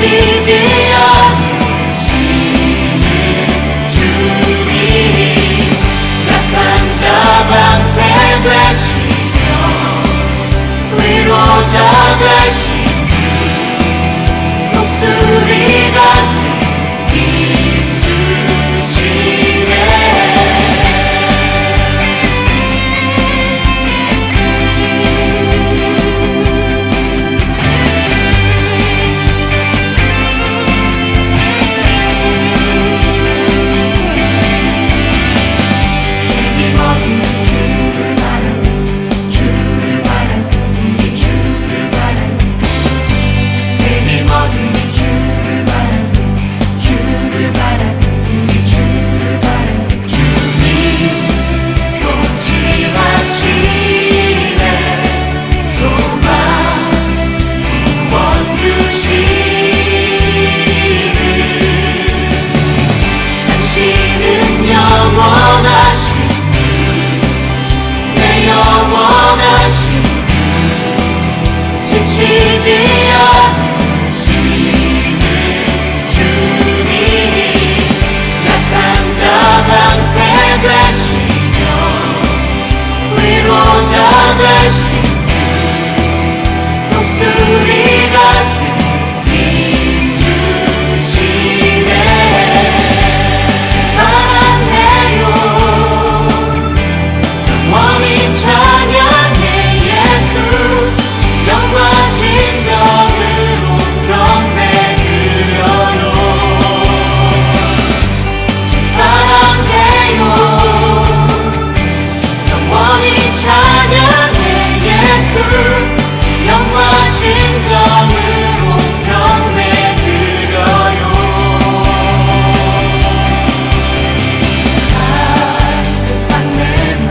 지치지 않으시는 주님, 약한 자 방패 되시며 위로자 되신 주, 독수리 같은 힘 주시네. 지치지 않으시는 주님, 약한 자 방패 되시며 위로자 되신 주, 독수리 같은 힘 주시네. 주 사랑해요, 영원히 찬양해 예수, 영과 진정으로 경배 드려요. 주 사랑해요, 영원히 찬양해 예수, 영과 진정으로 경배 드려요. 따뜻한 내 맘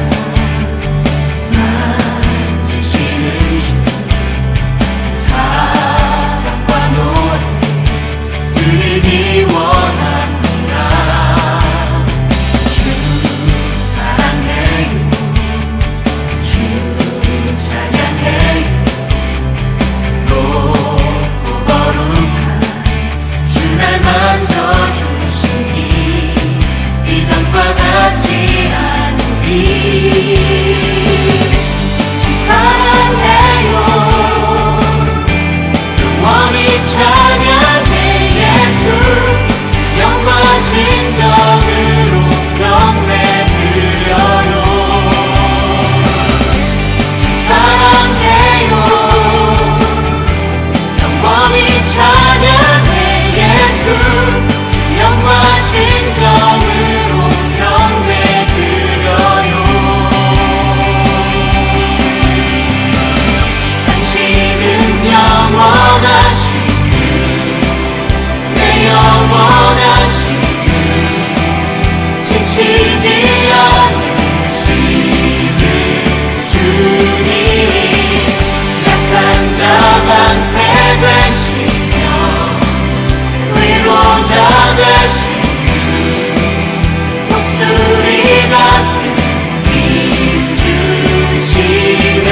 만지시는 주, 사랑과 노래 들리기 원합니다. 주 사랑해요, 주 찬양해요. 높고 거룩한 주 날 만져주시니 이전과 같지 않으리. 주 사랑해요, 영원히 찬양해 예수, 영과 진정으로 경배 드려요. 주 사랑해요, 영원히 찬양해 예수, 영과 진정으로 경배 드려요. 당신은 영원하신 주, 내 영원하신 주, 지치지 않으시는 주님, 약한 자 방패 되시며 위로자 되신 주, 독수리 같은 힘 주시네.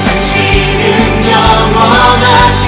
당신은 영원하신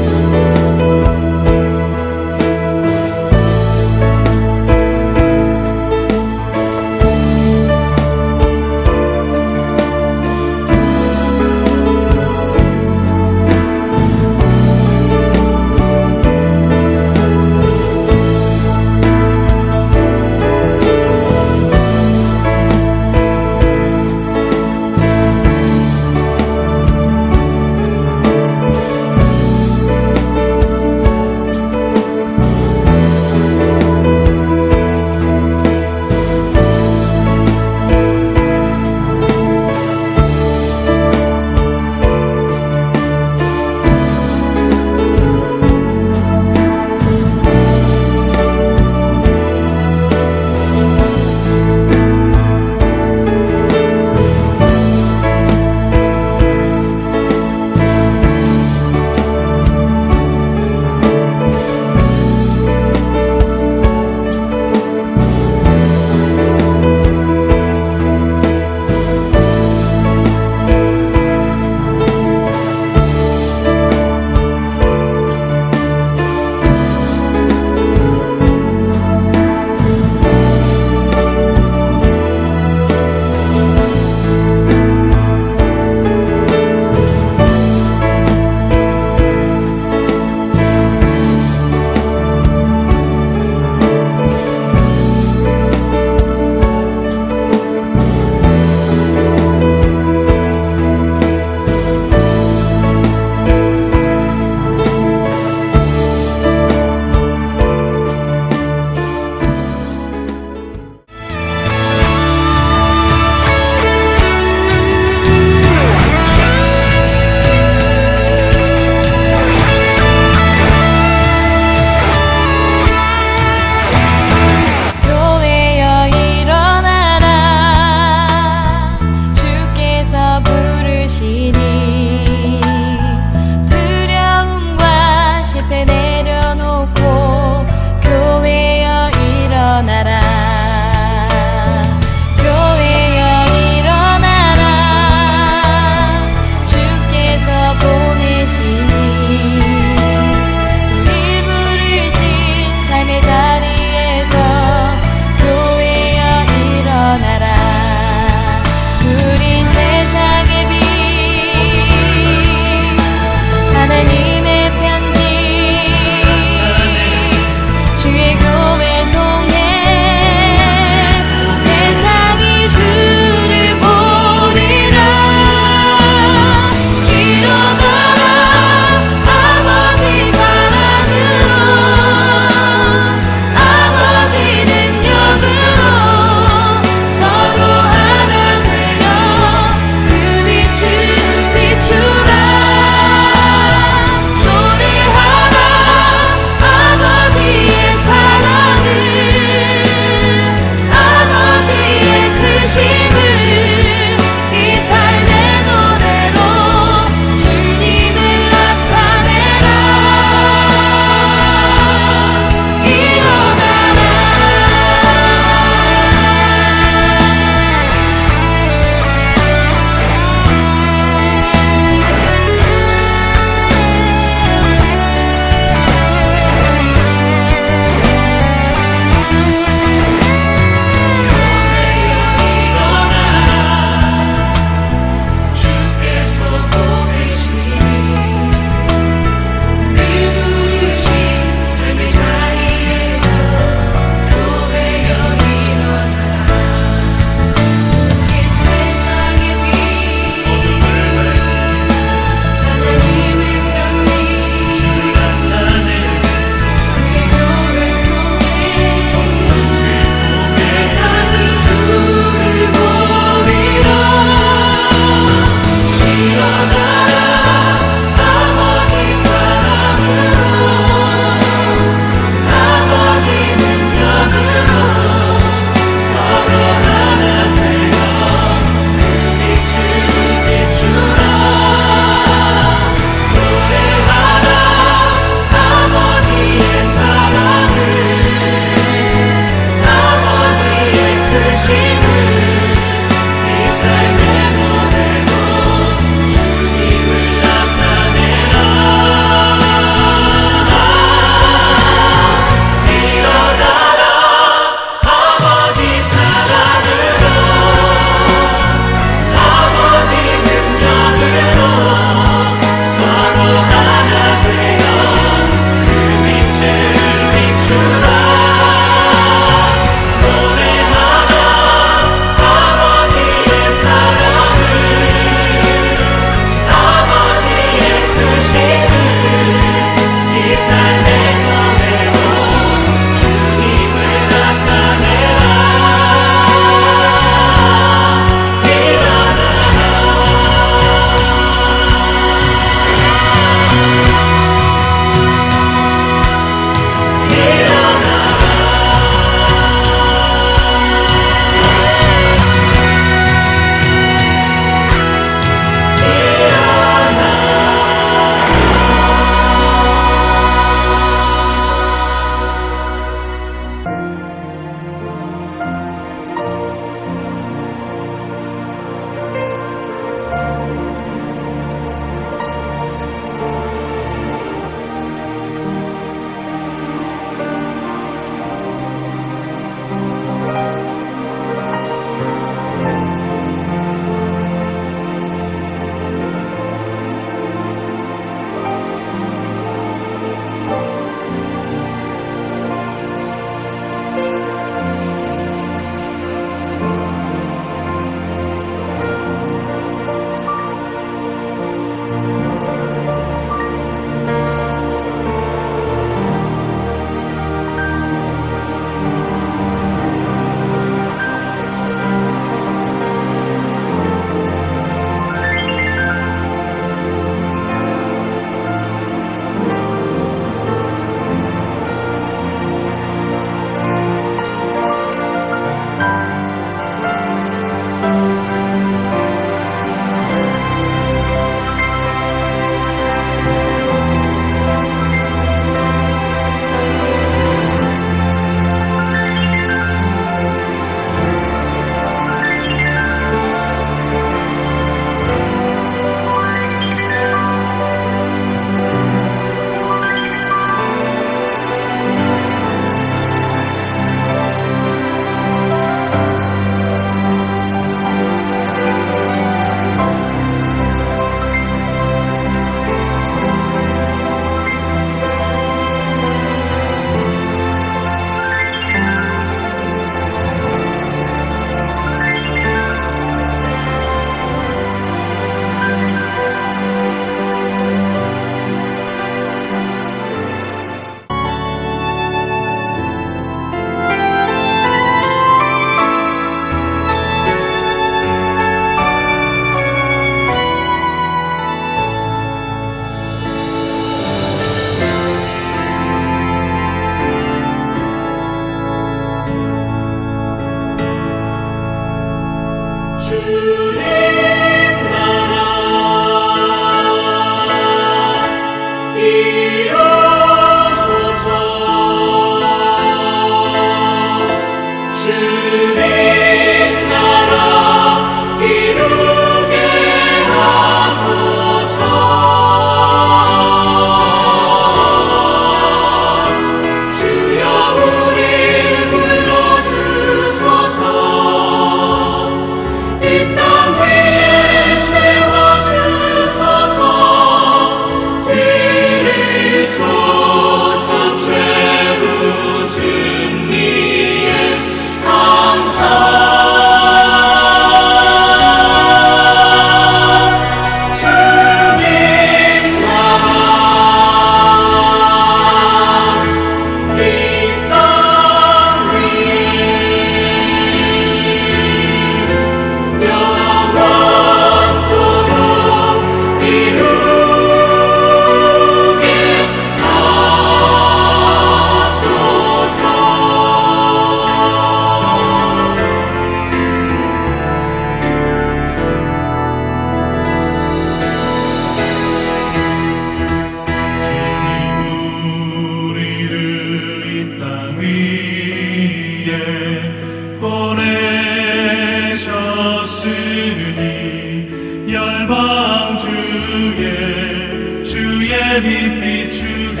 빛 비추게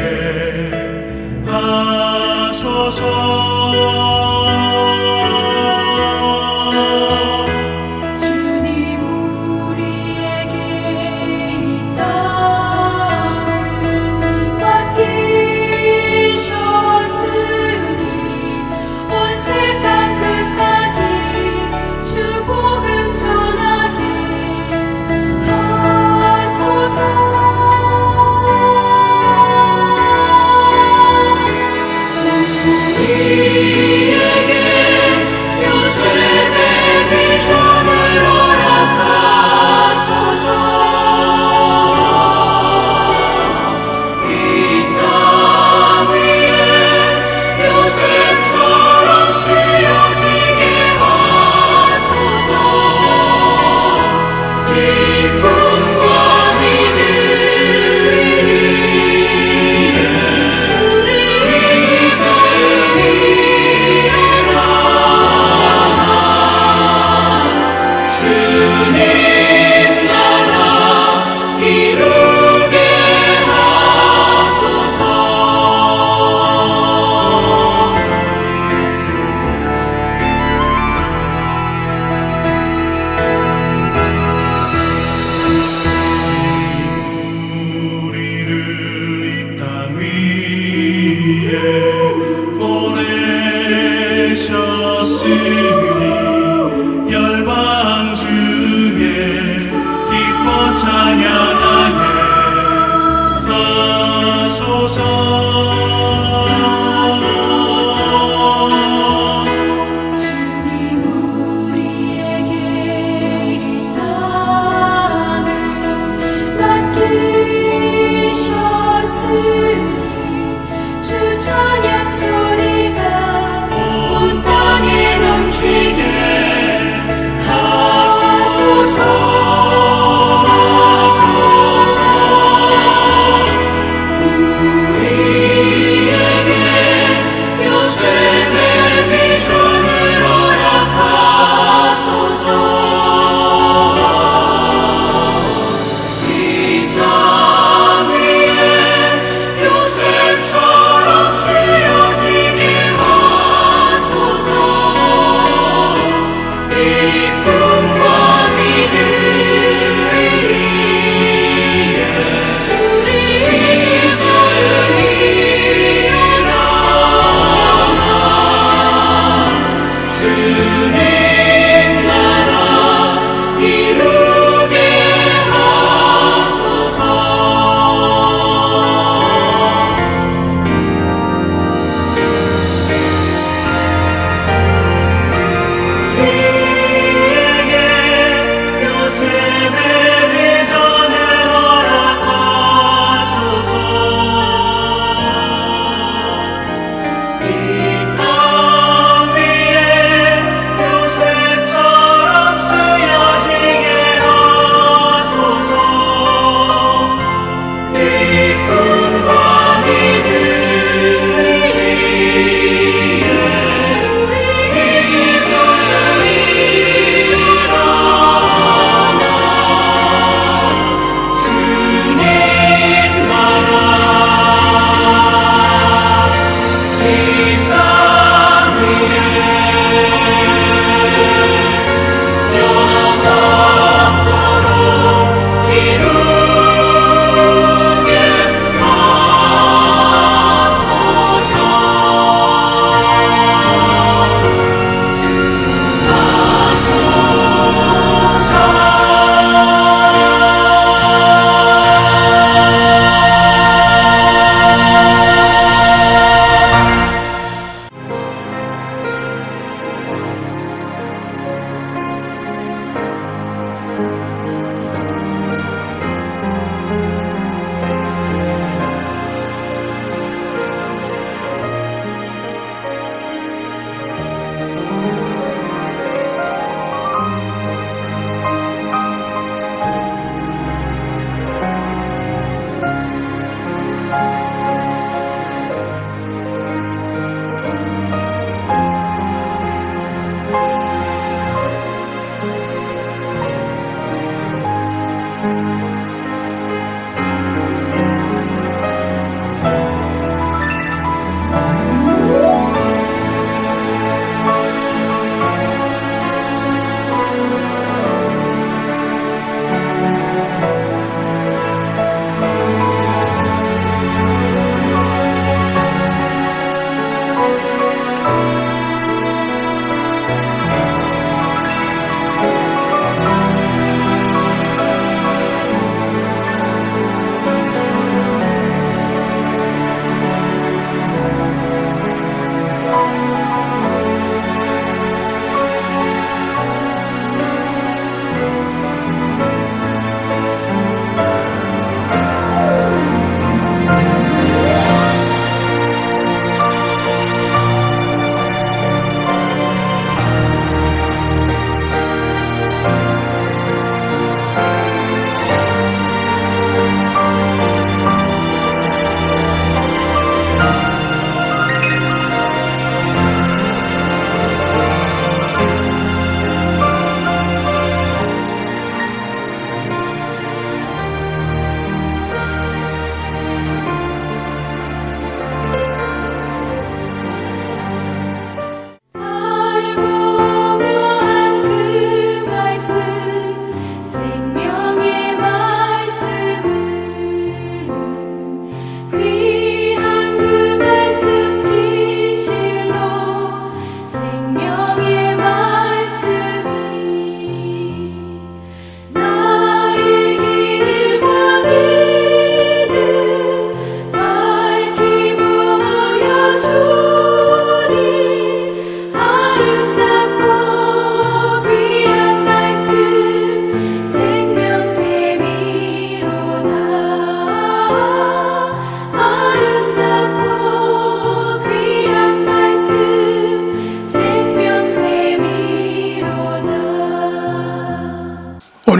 하소서. 주님 우리에게 이 땅을 맡기셨으니 온 세상 끝까지 주 복음 전하게 하소서. 우리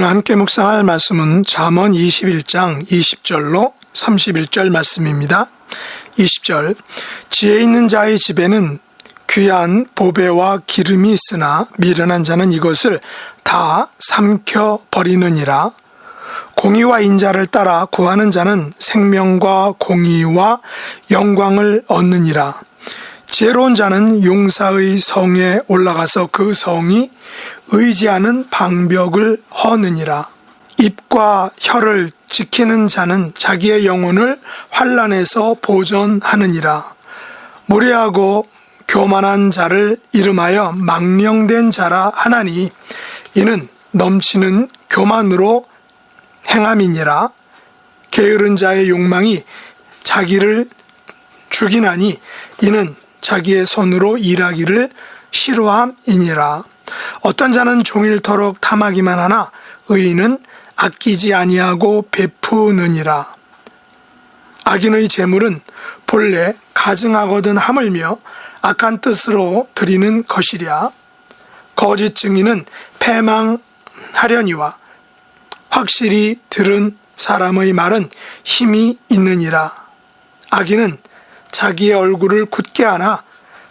오늘 함께 묵상할 말씀은 잠언 21장 20절로 31절 말씀입니다. 20절 지혜 있는 자의 집에는 귀한 보배와 기름이 있으나 미련한 자는 이것을 다 삼켜 버리느니라. 공의와 인자를 따라 구하는 자는 생명과 공의와 영광을 얻느니라. 지혜로운 자는 용사의 성에 올라가서 그 성이 의지하는 방벽을 허느니라. 입과 혀를 지키는 자는 자기의 영혼을 환난에서 보전하느니라. 무례하고 교만한 자를 이름하여 망령된 자라 하나니 이는 넘치는 교만으로 행함이니라. 게으른 자의 욕망이 자기를 죽이나니 이는 자기의 손으로 일하기를 싫어함이니라. 어떤 자는 종일토록 탐하기만 하나 의인은 아끼지 아니하고 베푸느니라. 악인의 재물은 본래 가증하거든 하물며 악한 뜻으로 드리는 것이랴. 거짓 증인은 패망하려니와 확실히 들은 사람의 말은 힘이 있느니라. 악인은 자기의 얼굴을 굳게 하나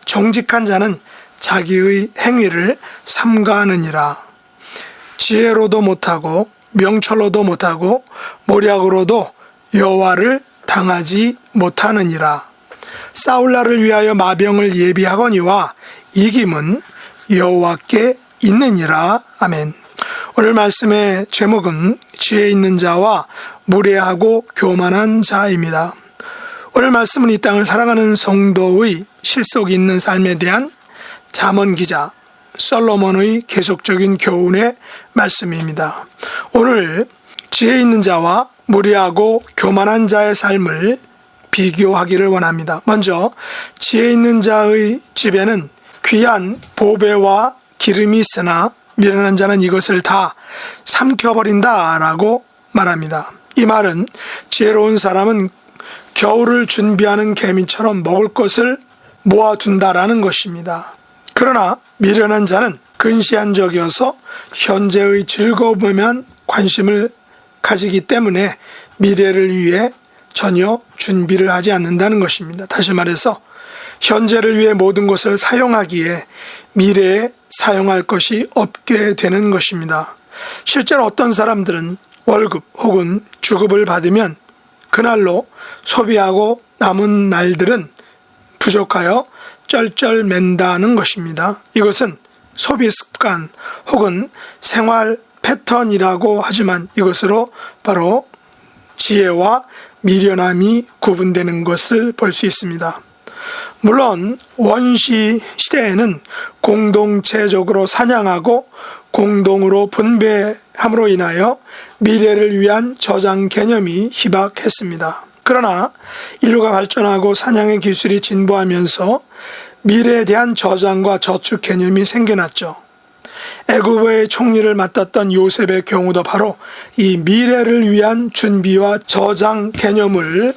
정직한 자는 자기의 행위를 삼가하느니라. 지혜로도 못하고 명철로도 못하고 모략으로도 여호와를 당하지 못하느니라. 싸울 날을 위하여 마병을 예비하거니와 이김은 여호와께 있느니라. 아멘. 오늘 말씀의 제목은 지혜 있는 자와 무례하고 교만한 자입니다. 오늘 말씀은 이 땅을 살아가는 성도의 실속 있는 삶에 대한 잠언 기자 솔로몬의 계속적인 교훈의 말씀입니다. 오늘 지혜 있는 자와 무례하고 교만한 자의 삶을 비교하기를 원합니다. 먼저 지혜 있는 자의 집에는 귀한 보배와 기름이 있으나 미련한 자는 이것을 다 삼켜버린다라고 말합니다. 이 말은 지혜로운 사람은 겨울을 준비하는 개미처럼 먹을 것을 모아둔다라는 것입니다. 그러나 미련한 자는 근시안적이어서 현재의 즐거움에만 관심을 가지기 때문에 미래를 위해 전혀 준비를 하지 않는다는 것입니다. 다시 말해서 현재를 위해 모든 것을 사용하기에 미래에 사용할 것이 없게 되는 것입니다. 실제로 어떤 사람들은 월급 혹은 주급을 받으면 그날로 소비하고 남은 날들은 부족하여 쩔쩔맨다는 것입니다. 이것은 소비 습관 혹은 생활 패턴이라고 하지만 이것으로 바로 지혜와 미련함이 구분되는 것을 볼 수 있습니다. 물론 원시 시대에는 공동체적으로 사냥하고 공동으로 분배함으로 인하여 미래를 위한 저장 개념이 희박했습니다. 그러나 인류가 발전하고 사냥의 기술이 진보하면서 미래에 대한 저장과 저축 개념이 생겨났죠. 애굽의 총리를 맡았던 요셉의 경우도 바로 이 미래를 위한 준비와 저장 개념을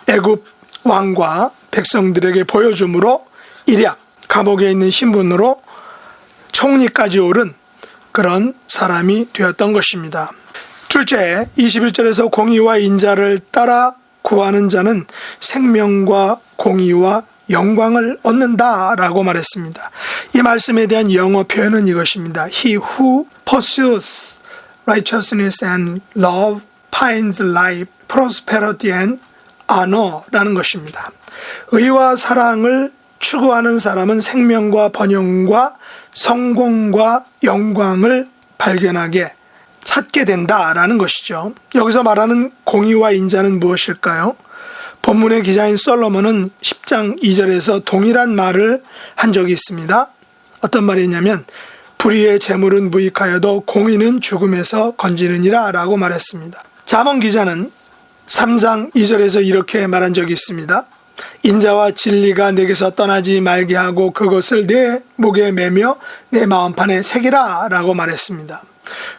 애굽 왕과 백성들에게 보여줌으로 일약 감옥에 있는 신분으로 총리까지 오른 그런 사람이 되었던 것입니다. 둘째, 21절에서 공의와 인자를 따라 구하는 자는 생명과 공의와 영광을 얻는다라고 말했습니다. 이 말씀에 대한 영어 표현은 이것입니다. He who pursues righteousness and love finds life, prosperity and honor라는 것입니다. 의와 사랑을 추구하는 사람은 생명과 번영과 성공과 영광을 발견하게 찾게 된다라는 것이죠. 여기서 말하는 공의와 인자는 무엇일까요? 본문의 기자인 솔로몬은 10장 2절에서 동일한 말을 한 적이 있습니다. 어떤 말이냐면 불의의 재물은 무익하여도 공의는 죽음에서 건지느니라 라고 말했습니다. 잠언 기자는 3장 2절에서 이렇게 말한 적이 있습니다. 인자와 진리가 내게서 떠나지 말게 하고 그것을 내 목에 매며 내 마음판에 새기라 라고 말했습니다.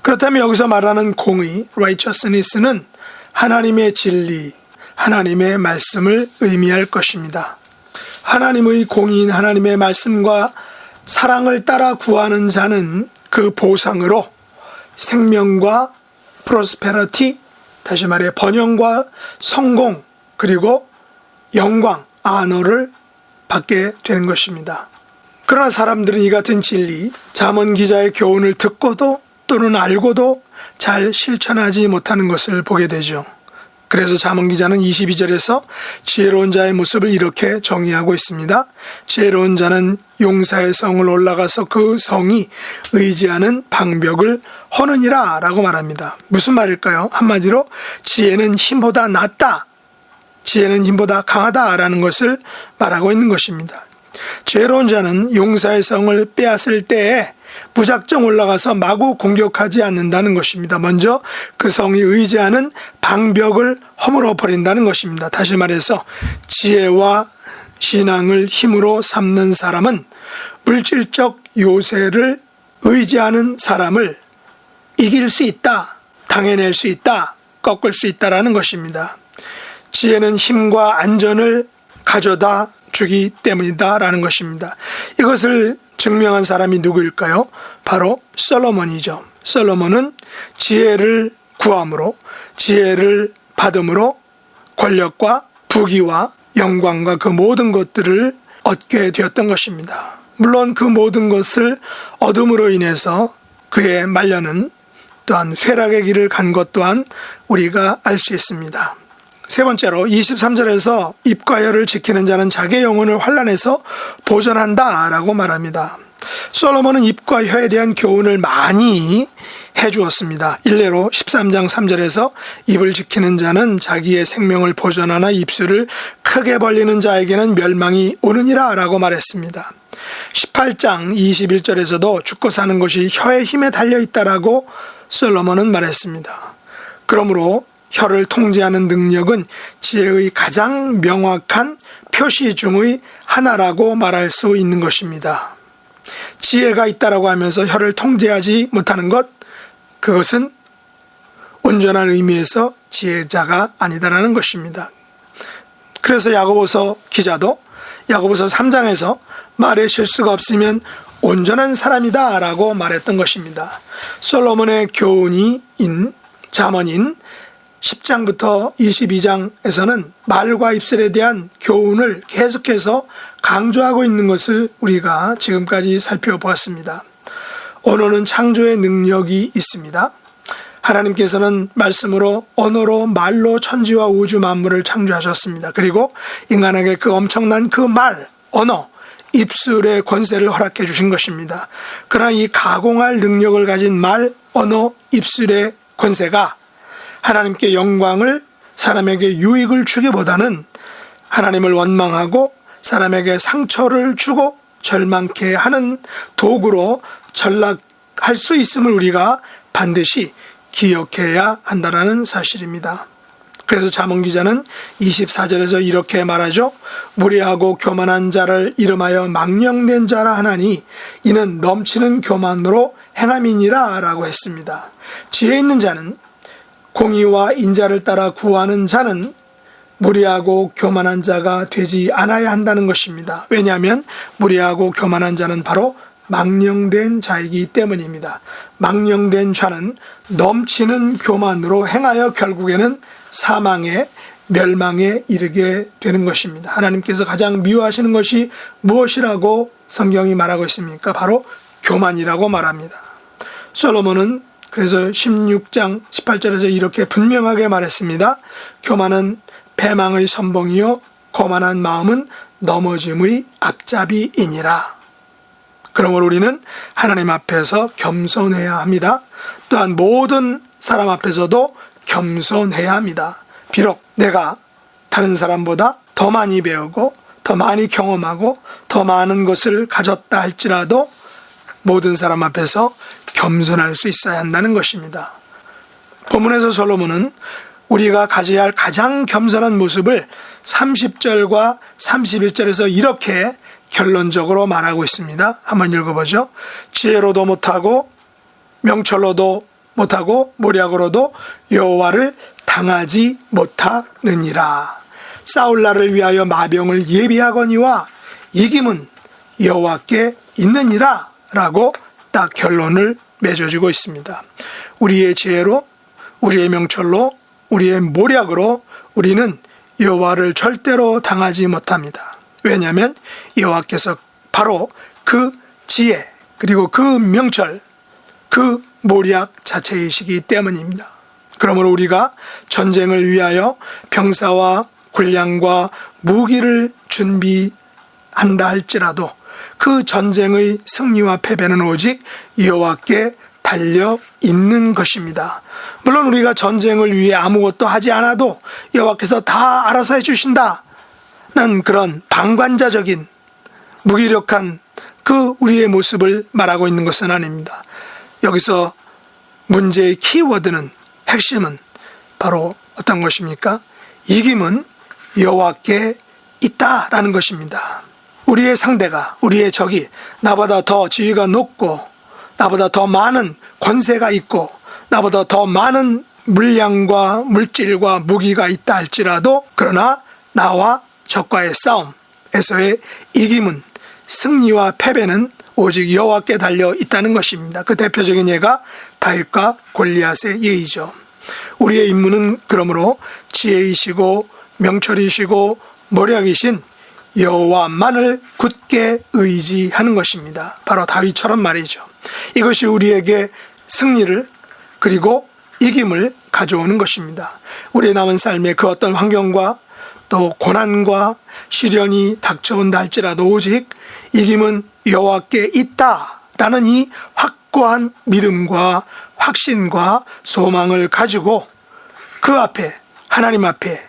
그렇다면 여기서 말하는 공의, righteousness는 하나님의 진리, 하나님의 말씀을 의미할 것입니다. 하나님의 공의인 하나님의 말씀과 사랑을 따라 구하는 자는 그 보상으로 생명과 프로스페러티, 다시 말해 번영과 성공, 그리고 영광, 아너를 받게 되는 것입니다. 그러나 사람들은 이 같은 진리, 잠언 기자의 교훈을 듣고도 또는 알고도 잘 실천하지 못하는 것을 보게 되죠. 그래서 잠언 기자는 22절에서 지혜로운 자의 모습을 이렇게 정의하고 있습니다. 지혜로운 자는 용사의 성을 올라가서 그 성이 의지하는 방벽을 허느니라 라고 말합니다. 무슨 말일까요? 한마디로 지혜는 힘보다 낫다, 지혜는 힘보다 강하다라는 것을 말하고 있는 것입니다. 지혜로운 자는 용사의 성을 빼앗을 때에 무작정 올라가서 마구 공격하지 않는다는 것입니다. 먼저 그 성이 의지하는 방벽을 허물어 버린다는 것입니다. 다시 말해서 지혜와 신앙을 힘으로 삼는 사람은 물질적 요새를 의지하는 사람을 이길 수 있다, 당해낼 수 있다, 꺾을 수 있다라는 것입니다. 지혜는 힘과 안전을 가져다 주기 때문이다라는 것입니다. 이것을 증명한 사람이 누구일까요? 바로 솔로몬이죠. 솔로몬은 지혜를 구함으로, 지혜를 받음으로 권력과 부귀와 영광과 그 모든 것들을 얻게 되었던 것입니다. 물론 그 모든 것을 얻음으로 인해서 그의 말년은 또한 쇠락의 길을 간 것 또한 우리가 알 수 있습니다. 세 번째로 23절에서 입과 혀를 지키는 자는 자기의 영혼을 환난에서 보전한다 라고 말합니다. 솔로몬은 입과 혀에 대한 교훈을 많이 해주었습니다. 일례로 13장 3절에서 입을 지키는 자는 자기의 생명을 보전하나 입술을 크게 벌리는 자에게는 멸망이 오느니라 라고 말했습니다. 18장 21절에서도 죽고 사는 것이 혀의 힘에 달려있다라고 솔로몬은 말했습니다. 그러므로 혀를 통제하는 능력은 지혜의 가장 명확한 표시 중의 하나라고 말할 수 있는 것입니다. 지혜가 있다라고 하면서 혀를 통제하지 못하는 것, 그것은 온전한 의미에서 지혜자가 아니다라는 것입니다. 그래서 야고보서 기자도 야고보서 3장에서 말에 실수가 없으면 온전한 사람이다 라고 말했던 것입니다. 솔로몬의 교훈인 잠언인 10장부터 22장에서는 말과 입술에 대한 교훈을 계속해서 강조하고 있는 것을 우리가 지금까지 살펴보았습니다. 언어는 창조의 능력이 있습니다. 하나님께서는 말씀으로, 언어로, 말로 천지와 우주 만물을 창조하셨습니다. 그리고 인간에게 그 엄청난 그 말, 언어, 입술의 권세를 허락해 주신 것입니다. 그러나 이 가공할 능력을 가진 말, 언어, 입술의 권세가 하나님께 영광을, 사람에게 유익을 주기보다는 하나님을 원망하고 사람에게 상처를 주고 절망케 하는 도구로 전락할 수 있음을 우리가 반드시 기억해야 한다는 사실입니다. 그래서 잠언 기자는 24절에서 이렇게 말하죠. 무례하고 교만한 자를 이름하여 망령된 자라 하나니 이는 넘치는 교만으로 행함이니라 라고 했습니다. 지혜 있는 자는, 공의와 인자를 따라 구하는 자는 무례하고 교만한 자가 되지 않아야 한다는 것입니다. 왜냐하면 무례하고 교만한 자는 바로 망령된 자이기 때문입니다. 망령된 자는 넘치는 교만으로 행하여 결국에는 사망에, 멸망에 이르게 되는 것입니다. 하나님께서 가장 미워하시는 것이 무엇이라고 성경이 말하고 있습니까? 바로 교만이라고 말합니다. 솔로몬은 그래서 16장 18절에서 이렇게 분명하게 말했습니다. 교만은 패망의 선봉이요 거만한 마음은 넘어짐의 앞잡이이니라. 그러므로 우리는 하나님 앞에서 겸손해야 합니다. 또한 모든 사람 앞에서도 겸손해야 합니다. 비록 내가 다른 사람보다 더 많이 배우고 더 많이 경험하고 더 많은 것을 가졌다 할지라도 모든 사람 앞에서 겸손할 수 있어야 한다는 것입니다. 본문에서 솔로몬은 우리가 가져야 할 가장 겸손한 모습을 30절과 31절에서 이렇게 결론적으로 말하고 있습니다. 한번 읽어보죠. 지혜로도 못하고 명철로도 못하고 모략으로도 여호와를 당하지 못하느니라. 싸울 날을 위하여 마병을 예비하거니와 이김은 여호와께 있느니라 라고 딱 결론을 맺어주고 있습니다. 우리의 지혜로, 우리의 명철로, 우리의 모략으로 우리는 여호와를 절대로 당하지 못합니다. 왜냐하면 여호와께서 바로 그 지혜 그리고 그 명철, 그 모략 자체이시기 때문입니다. 그러므로 우리가 전쟁을 위하여 병사와 군량과 무기를 준비한다 할지라도 그 전쟁의 승리와 패배는 오직 여호와께 달려 있는 것입니다. 물론 우리가 전쟁을 위해 아무것도 하지 않아도 여호와께서 다 알아서 해주신다는 그런 방관자적인 무기력한 그 우리의 모습을 말하고 있는 것은 아닙니다. 여기서 문제의 키워드는, 핵심은 바로 어떤 것입니까? 이김은 여호와께 있다라는 것입니다. 우리의 상대가, 우리의 적이 나보다 더 지위가 높고 나보다 더 많은 권세가 있고 나보다 더 많은 물량과 물질과 무기가 있다 할지라도, 그러나 나와 적과의 싸움에서의 이김은, 승리와 패배는 오직 여호와께 달려 있다는 것입니다. 그 대표적인 예가 다윗과 골리앗의 예이죠. 우리의 임무는 그러므로 지혜이시고 명철이시고 모략이신 여호와만을 굳게 의지하는 것입니다. 바로 다윗처럼 말이죠. 이것이 우리에게 승리를 그리고 이김을 가져오는 것입니다. 우리의 남은 삶의 그 어떤 환경과 또 고난과 시련이 닥쳐온다 할지라도 오직 이김은 여호와께 있다라는 이 확고한 믿음과 확신과 소망을 가지고 그 앞에, 하나님 앞에,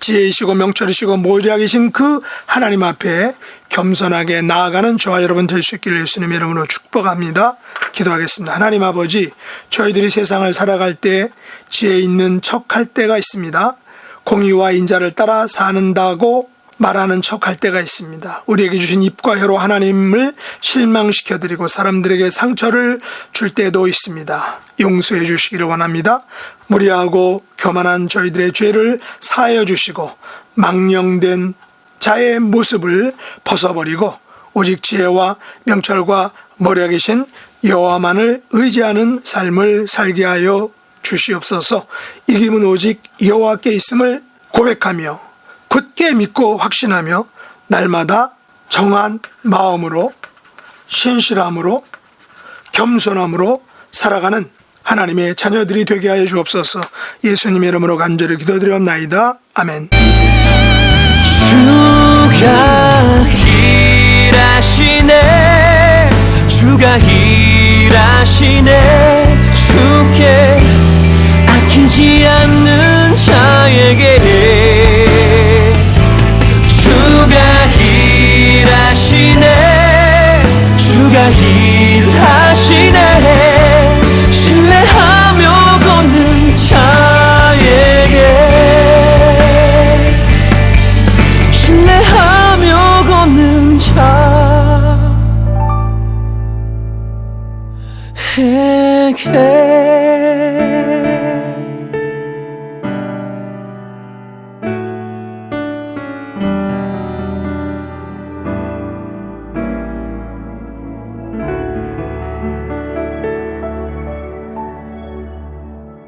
지혜이시고 명철이시고 모략이신 그 하나님 앞에 겸손하게 나아가는 저와 여러분 될 수 있기를 예수님의 이름으로 축복합니다. 기도하겠습니다. 하나님 아버지, 저희들이 세상을 살아갈 때 지혜 있는 척할 때가 있습니다. 공의와 인자를 따라 사는다고 말하는 척할 때가 있습니다. 우리에게 주신 입과 혀로 하나님을 실망시켜드리고 사람들에게 상처를 줄 때도 있습니다. 용서해 주시기를 원합니다. 무리하고 교만한 저희들의 죄를 사하여 주시고 망령된 자의 모습을 벗어버리고 오직 지혜와 명철과 모략이신 여호와만을 의지하는 삶을 살게 하여 주시옵소서. 이김은 오직 여호와께 있음을 고백하며 굳게 믿고 확신하며 날마다 정한 마음으로 신실함으로 겸손함으로 살아가는 하나님의 자녀들이 되게 하여 주옵소서. 예수님의 이름으로 간절히 기도드렸나이다. 아멘. 주가 일하시네, 주가 일하시네. 주께 아끼지 않는 자에게 주가 일하시네, 주가 일하시네. 신뢰하며 걷는 자에게, 신뢰하며 걷는 자에게